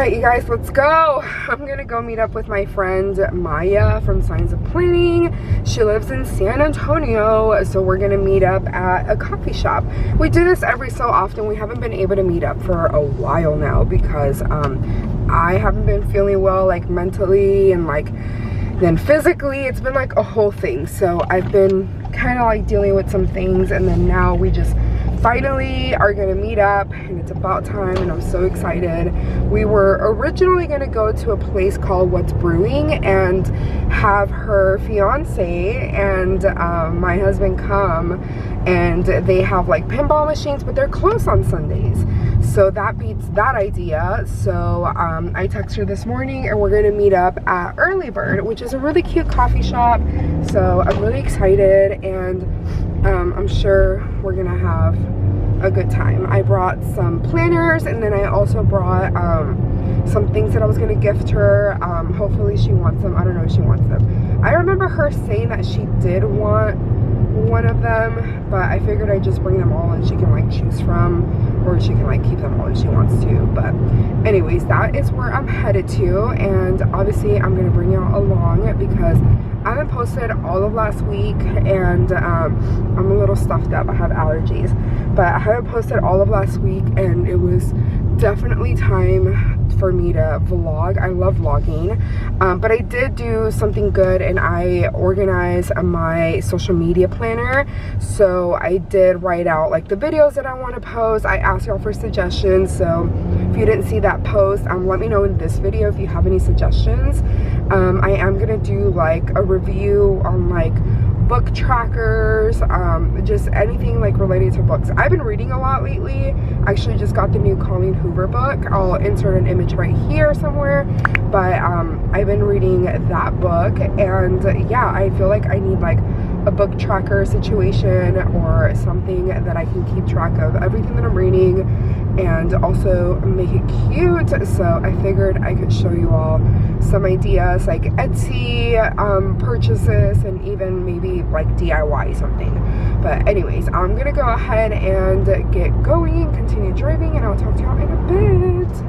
Alright, you guys, let's go. I'm gonna go meet up with my friend Maya from Signs of Planning. She lives in San Antonio, so we're gonna meet up at a coffee shop. We do this every so often. We haven't been able to meet up for a while now because I haven't been feeling well, like mentally and like then physically. It's been like a whole thing. So I've been kind of like dealing with some things, and then now we just finally are gonna meet up, and it's about time, and I'm so excited. We were originally gonna go to a place called What's Brewing and have her fiance and my husband come, and they have like pinball machines, but they're closed on Sundays, so that beats that idea. So I texted her this morning, and we're gonna meet up at Early Bird, which is a really cute coffee shop. So I'm really excited, and I'm sure we're gonna have a good time. I brought some planners, and then I also brought some things that I was gonna gift her. Hopefully she wants them. I don't know if she wants them. I remember her saying that she did want one of them, but I figured I'd just bring them all and she can like choose from, or she can like keep them all if she wants to. But anyways, that is where I'm headed to, and obviously I'm gonna bring y'all along because I haven't posted all of last week, and I'm a little stuffed up. I have allergies, but I haven't posted all of last week, and it was definitely time for me to vlog. I love vlogging, but I did do something good, and I organized my social media planner. So I did write out like the videos that I want to post. I asked y'all for suggestions, so if you didn't see that post, let me know in this video if you have any suggestions. I am gonna do like a review on like book trackers, just anything like related to books. I've been reading a lot lately. I actually just got the new Colleen Hoover book. I'll insert an image right here somewhere, but I've been reading that book, and yeah, I feel like I need like a book tracker situation or something that I can keep track of everything that I'm reading and also make it cute. So I figured I could show you all some ideas like Etsy purchases, and even maybe like DIY something. But anyways, I'm gonna go ahead and get going, continue driving, and I'll talk to y'all in a bit.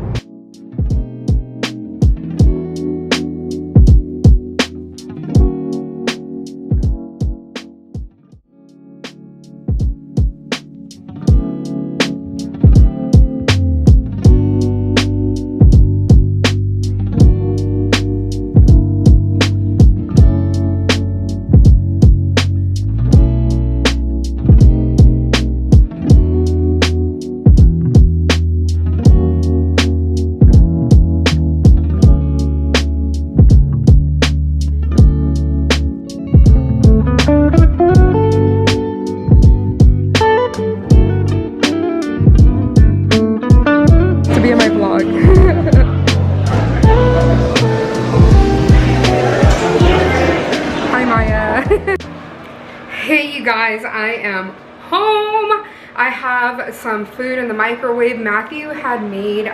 Hey you guys, I am home. I have some food in the microwave. Matthew had made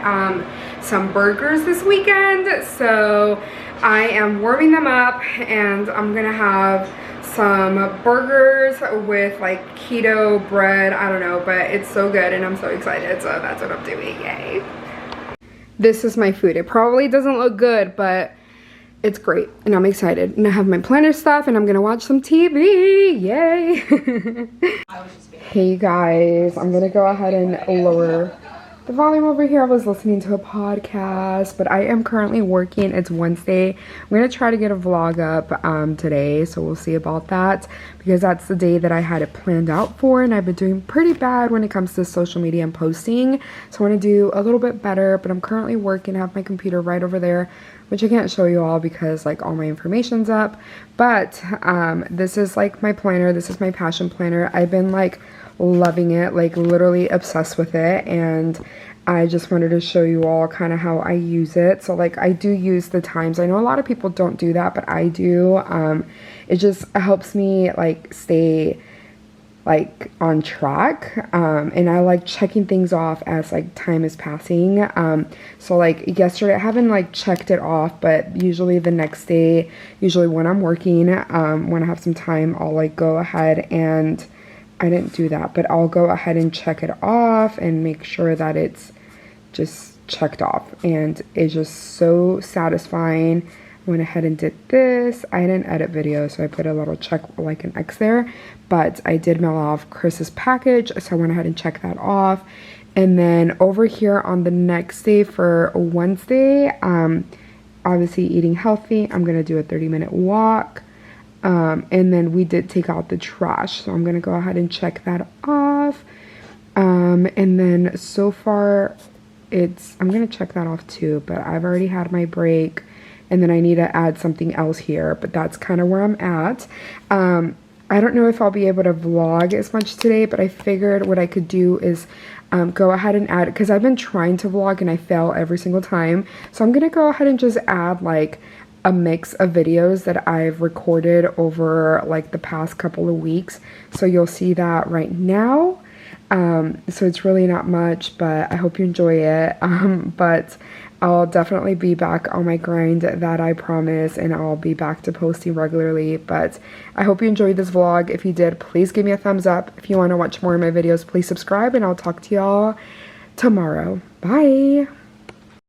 some burgers this weekend, so I am warming them up, and I'm gonna have some burgers with like keto bread. I don't know, but it's so good and I'm so excited, so that's what I'm doing. Yay. This is my food. It probably doesn't look good, but it's great, and I'm excited. And I have my planner stuff, and I'm gonna watch some TV. Yay! Hey guys, I'm gonna go ahead and lower the volume over here. I was listening to a podcast, but I am currently working. It's Wednesday. I'm gonna try to get a vlog up today, so we'll see about that, because that's the day that I had it planned out for, and I've been doing pretty bad when it comes to social media and posting, so I want to do a little bit better. But I'm currently working. I have my computer right over there, which I can't show you all because like all my information's up. But this is like my planner. This is my passion planner. I've been like loving it, like literally obsessed with it, and I just wanted to show you all kind of how I use it. So like I do use the times. I know a lot of people don't do that, but I do. It just helps me like stay like on track, and I like checking things off as like time is passing. So like yesterday I haven't like checked it off, but usually the next day, usually when I'm working, when I have some time, I'll like go ahead, and I didn't do that, but I'll go ahead and check it off and make sure that it's just checked off, and it's just so satisfying. I went ahead and did this. I didn't edit video, so I put a little check, like an X there, but I did mail off Chris's package, so I went ahead and checked that off. And then over here on the next day for Wednesday, obviously eating healthy, I'm gonna do a 30-minute walk. And then we did take out the trash, so I'm gonna go ahead and check that off. And then so far I'm gonna check that off too, but I've already had my break, and then I need to add something else here, but that's kind of where I'm at. I don't know if I'll be able to vlog as much today, but I figured what I could do is go ahead and add, because I've been trying to vlog and I fail every single time. So I'm gonna go ahead and just add like a mix of videos that I've recorded over like the past couple of weeks. So you'll see that right now. So it's really not much, but I hope you enjoy it. But I'll definitely be back on my grind, that I promise, and I'll be back to posting regularly. But I hope you enjoyed this vlog. If you did, please give me a thumbs up. If you want to watch more of my videos, please subscribe, and I'll talk to y'all tomorrow. Bye!